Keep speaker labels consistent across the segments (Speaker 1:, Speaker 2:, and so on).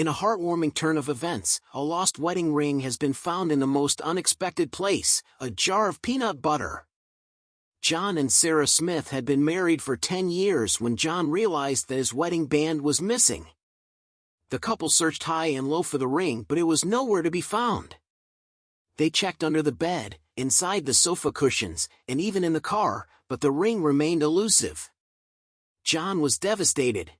Speaker 1: In a heartwarming turn of events, a lost wedding ring has been found in the most unexpected place, a jar of peanut butter. John and Sarah Smith had been married for 10 years when John realized that his wedding band was missing. The couple searched high and low for the ring, but it was nowhere to be found. They checked under the bed, inside the sofa cushions, and even in the car, but the ring remained elusive. John was devastated.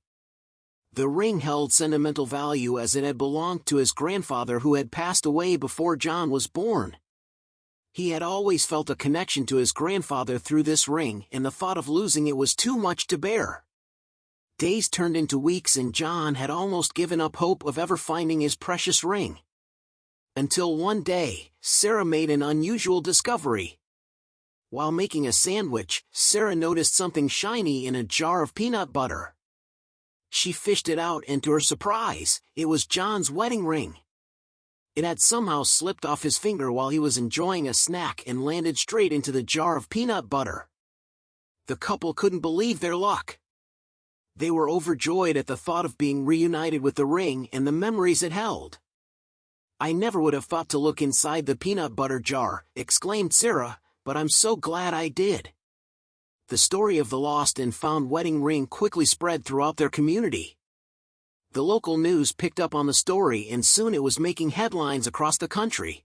Speaker 1: The ring held sentimental value as it had belonged to his grandfather who had passed away before John was born. He had always felt a connection to his grandfather through this ring, and the thought of losing it was too much to bear. Days turned into weeks and John had almost given up hope of ever finding his precious ring. Until one day, Sarah made an unusual discovery. While making a sandwich, Sarah noticed something shiny in a jar of peanut butter. She fished it out, and to her surprise, it was John's wedding ring. It had somehow slipped off his finger while he was enjoying a snack and landed straight into the jar of peanut butter. The couple couldn't believe their luck. They were overjoyed at the thought of being reunited with the ring and the memories it held. "I never would have thought to look inside the peanut butter jar," exclaimed Sarah, "but I'm so glad I did." The story of the lost and found wedding ring quickly spread throughout their community. The local news picked up on the story, and soon it was making headlines across the country.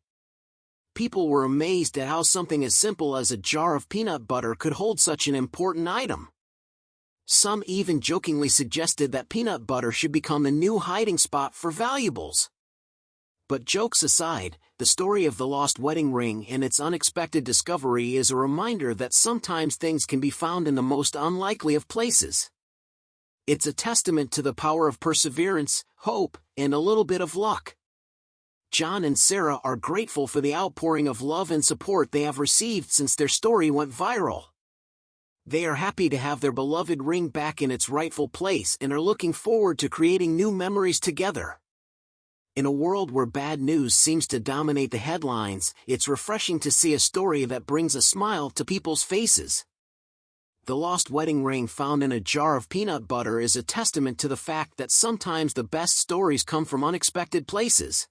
Speaker 1: People were amazed at how something as simple as a jar of peanut butter could hold such an important item. Some even jokingly suggested that peanut butter should become the new hiding spot for valuables. But jokes aside, the story of the lost wedding ring and its unexpected discovery is a reminder that sometimes things can be found in the most unlikely of places. It's a testament to the power of perseverance, hope, and a little bit of luck. John and Sarah are grateful for the outpouring of love and support they have received since their story went viral. They are happy to have their beloved ring back in its rightful place and are looking forward to creating new memories together. In a world where bad news seems to dominate the headlines, it's refreshing to see a story that brings a smile to people's faces. The lost wedding ring found in a jar of peanut butter is a testament to the fact that sometimes the best stories come from unexpected places.